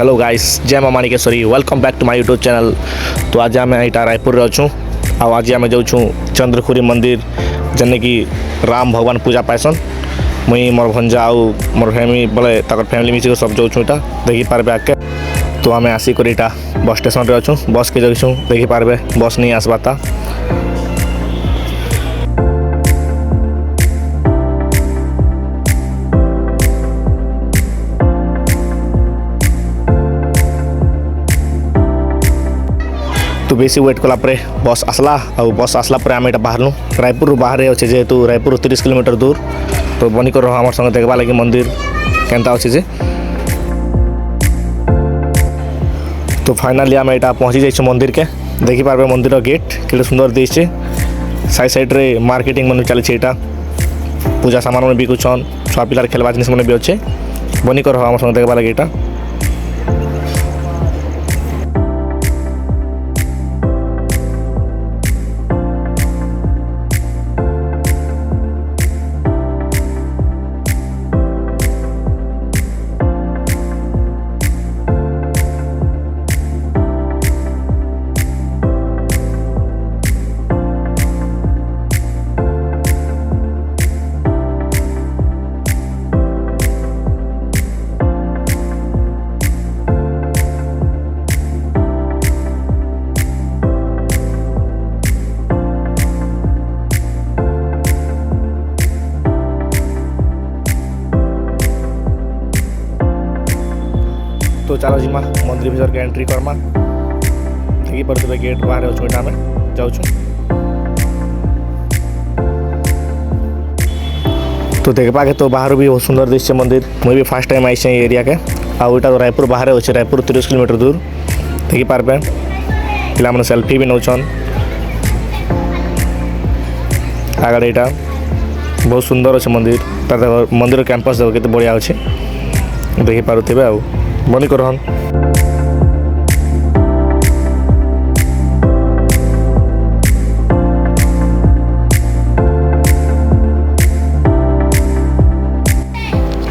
Hello guys, जय माँ Manikeshwari. Welcome back to my YouTube channel. तो आज आम यहाँ रायपुर अच्छू आज आम जाऊँ चंद्रखुरी मंदिर जन कि राम भगवान पूजा पाइसन। मुई मोर भंजा आउ मोर फैमिली बोले फैमिली मिसिक सब जाऊँ यहाँ देखी पार्बे आगे। तो आम आसिक बस स्टेशन रे अच्छू बस के जाऊँ देखी पार्बे बस नहीं आसबाता। तो बेसी वेट कलापर बस आसला बस आसला आम यहाँ बाहर रायपुर बाहर अच्छे जेहेतु रायपुर 30 किलोमीटर दूर। तो बनी कर आम संगे देखा लगे मंदिर केनता अच्छे जे। तो फाइनाली आम यहाँ पहुँची जाइए मंदिर के देखी पार्बे मंदिर गेट के सुंदर देखे साइड साइड रे मार्केटिंग मन चलती यहाँ पूजा सामान मैंने बिकुन छुआ पिलार खेलवा जिनिस मैंने भी अच्छे। बनी कर आम संगे देखा लगे यहाँ। तो चलो जीमा मंदिर भीतर के एंट्री करमा देखी पड़े गेट बाहर अच्छे यहाँ आम जाऊँ। तो देखा के तो बाहर भी बहुत सुंदर दिशे मंदिर। मुझे भी फास्ट टाइम आई एरिया के आउ यहाँ रायपुर बाहर अच्छे रायपुर 30 किलोमीटर दूर देखी पार्बे पिला मैंने सेल्फी भी नौन आगे। यहाँ बहुत सुंदर अच्छे मंदिर तार मंदिर कैंपस देख के बढ़िया अच्छे देखी पारे आ बनी कर।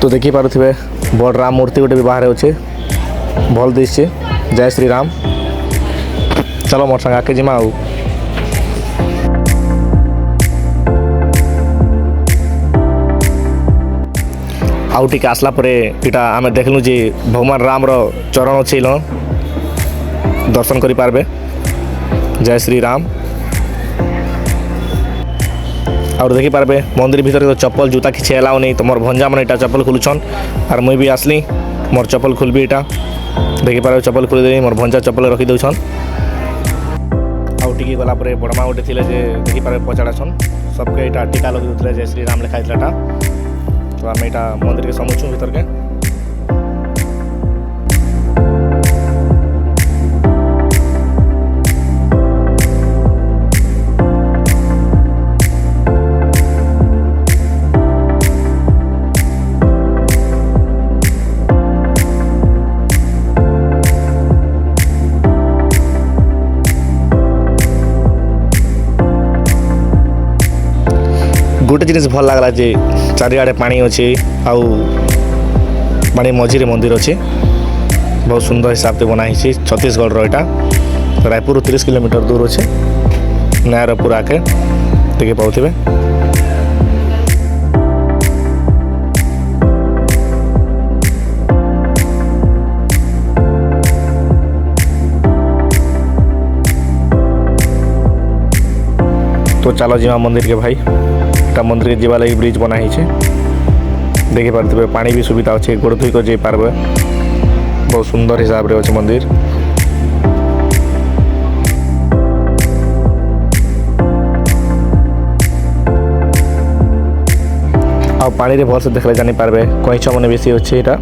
तो देखी पारे बड़ राम मूर्ति गोटे भी बाहर अच्छे भल दिशे जय श्री राम। चलो मोर संग आके जिमा आउ टी आसला इटा आम देखलु जे भगवान राम रो चरण अच्छे दर्शन करि पारबे जय श्री राम। और देखी पारबे मंदिर भीतर तो चप्पल जूता किसी अलाउ नहीं। तो मोर भंजा मैंने यहाँ चप्पल खोलुछन और मुई भी आसली मोर चप्पल खोलबी यहाँ देखी पारे चप्पल खोल दे मोर भंजा चप्पल रखी दौन। आउ टी गलापर बड़मा गोटे थे देखी पारे पचाड़ाछन सबके यहाँ टीका लगे दूसरे जय श्री राम लिखाई था। तो आम यहाँ मंदिर के समुचु भीतर के गोटे जिनिस भल लगला जे चारिआडे पानी अच्छे आउ पानी मझीरे मंदिर अच्छे बहुत सुंदर हिसाब से बनाई छत्तीसगढ़ यहाँ रायपुर 30 किलोमीटर दूर अच्छे नया पूरा आके देखे पाथे। तो चलो जीवा मंदिर के भाई मंदिर के जीवा लगी ब्रिज बनाई देखी पारे पानी भी सुविधा अच्छे गोड़ धोई कर पार्बे बहुत सुंदर हिसाब से अच्छे मंदिर। आ पानी रे भल से देखले जानी पार्बे कईछा मैंने बेसी अच्छे यहाँ।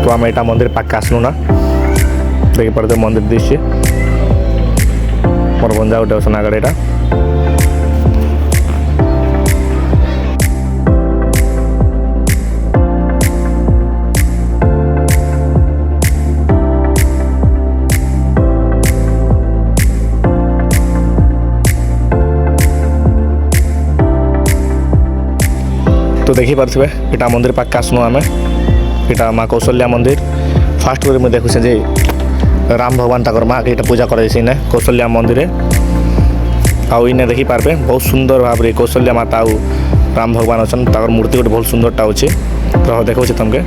तो आम यहाँ मंदिर पाक आसलु ना देखी पारे मंदिर दृश्य मोर बंजा गोटे असन आगे यहाँ। तो देखी पारे यहाँ मंदिर पाक आसनु आम এটা মা কৌশल्या मंदिर फास्ट করে মুই দেখুছে যে রাম ভগবান তাকর মা কে এটা পূজা করা যাইছে না কৌশल्या मंदिर आउ इने देखी पारबे बहुत सुंदर भाव रे कौशल्या माता आउ राम भगवान अछन ताकर मूर्ति गोटे बहुत सुंदरटा अच्छे रह देखो तुमके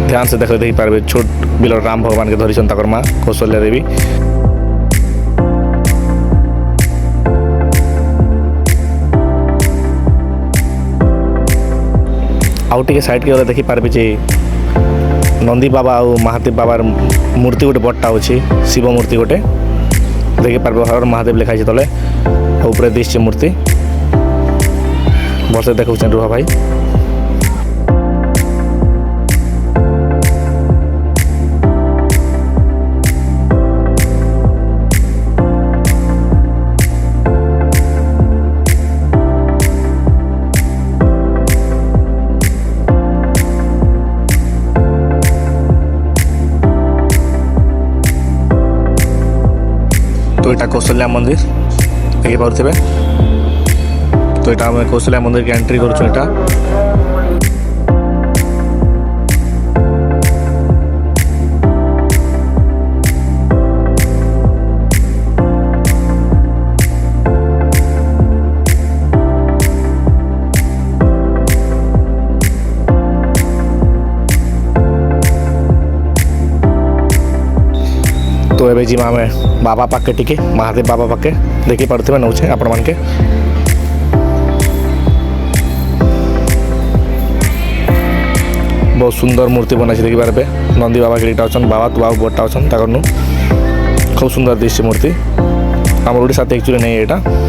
ध्यान से देख देखी पारबे छोट बिल राम भगवान के धरी ताकर माँ कौशल्या देवी आउ टे साइड के देखी पारबे जे नंदी बाबा और महादेव बाबार मूर्ति गोटे बड़टा अच्छे शिव मूर्ति गोटे देखी पारबे हर महादेव लिखाई तले ऊपर दिशे मूर्ति भलसे देखो रुहा भाई तो यहाँ कौशल्या मंदिर देखी पारे तो यहाँ आम कौशल्या मंदिर के एंट्री करूँ यहाँ तो एवं जी आम बाबा पाके टिके महादेव बाबा पाके देखी पारे नौचे आपण मान के बहुत सुंदर मूर्ति बनाई देखी पारे नंदी बाबा के अच्छा बाबा तो बाबू बड़ा अच्छा ताकू खूब सुंदर दिशे मूर्ति आम ओडिशा एक्चुअली नहीं यहाँ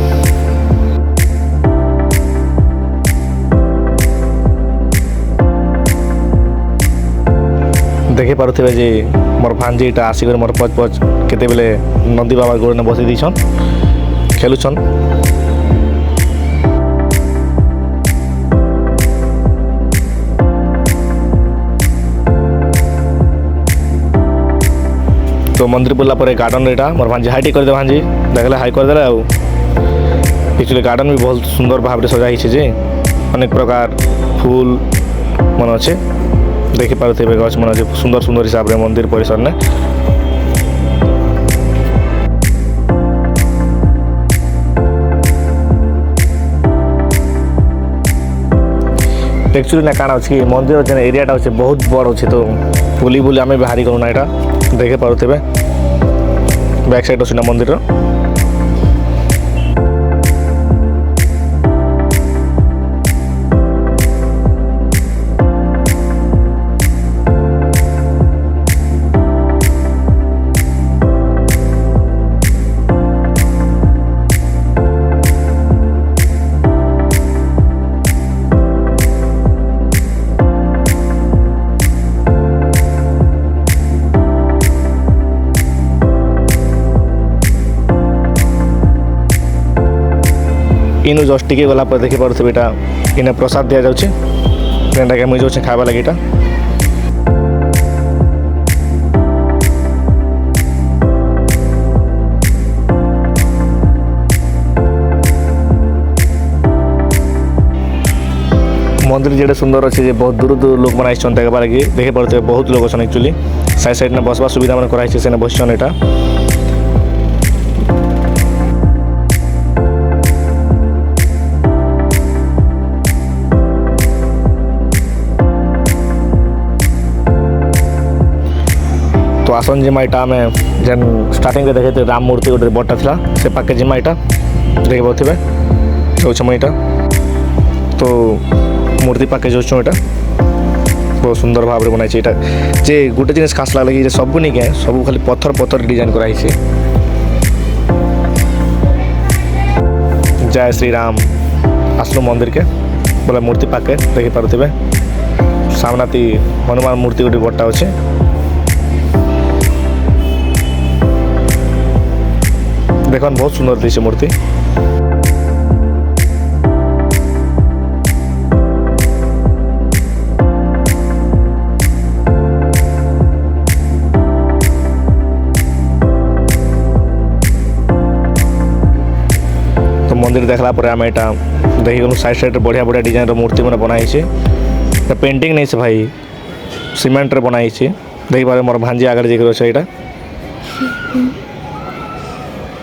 देखी पारे जे मोर भांजी इटा आसिक मोर पच पच केते बेले नंदी बाबा गोड़ बसई दीछन खेलुछन तो मंदिर बुला पर गार्डन एटा मोर भांजी हाइट कर दे भांजी देखले हाई कर देला एक्चुअली गार्डन भी बहुत सुंदर भाव सजा जे अनेक प्रकार फूल मन अच्छे देखी पारे गछ मन अच्छे सुंदर सुंदर हिसाब से मंदिर परिसर ने एक्चुअली ना काना अच्छी मंदिर जेन एरियाटा अच्छे बहुत बड़ अच्छे तो बुली बुली आम बाहरी करूना यहाँ देखे पारे बैक साइड अच्छे ना मंदिर इनु जस्ट टिके गला पर देखी पारे यहाँ इन्हें प्रसाद दि जाऊँचे जेनटा मुझे जाऊँ खावा लगे यहाँ मंदिर जेडे सुंदर अच्छे बहुत दूर दूर लोक मैंने आसान देखा लगे देखे पारे बहुत लोग अच्छे एक्चुअली साइड साइड में बसवा सुविधा मैंने कराई से बसन यहाँ तो आसन जिमा यहाँ आम जेन स्टार्टिंग में देखे राम मूर्ति गोटे बड़ा था से पाके जिमा यहाँ देख पारे जाऊँ यहाँ तो मूर्ति पाके जाऊँ यहाँ बहुत सुंदर भाव में बनाई यहाँ जे गोटे जिन खास लगे सब नहीं क्या सब खाली पत्थर पत्थर डिजाइन कराई जय श्री राम आसलू मंदिर के बोले मूर्ति पाके देखी पारे सामनाती हनुमान मूर्ति गोटे बड़ा अच्छे देखो बहुत सुंदर दिशे मूर्ति तो मंदिर देखला पर आम यहाँ देखी गलु साइड साइड बढ़िया बढ़िया डिजाइन मूर्ति मैंने बनाई पेंटिंग नहीं से भाई सीमेंट रे बनाई देखि पारे मोर भांजी आगे जाकर अच्छे यहाँ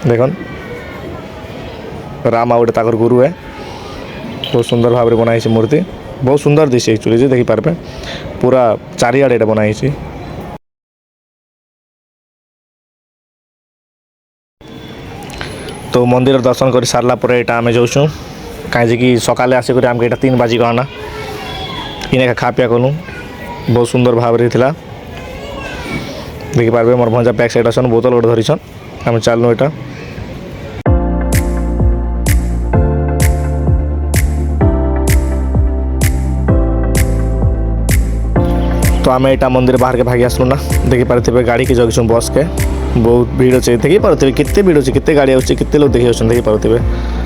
देखन राम आ गोटे गुरु है बहुत सुंदर भाव में बनाई मूर्ति बहुत सुंदर दिशे एक्चुअली देखि पारे पूरा चारिआडे ये बनाई तो मंदिर दर्शन कर सारा पर यहाँ आम जाऊँ कहीं कि सकाले आसिक आमके यहाँ 3 बाजी गना इने खा पिया कलु बहुत सुंदर भाव में था देखि पारे मोर भंजा बैक साइड असन बोतल गोटे धरीछन आम चलनु यहाँ तो आम यहाँ मंदिर बाहर के भागी आसलु ना देखि पारे गाड़ी के जगीछुँ बस के बहुत भीड़ अच्छे देखि पारे केते भीड़ अच्छे केते गाड़ी आछे केते लोग देखि देखि पारे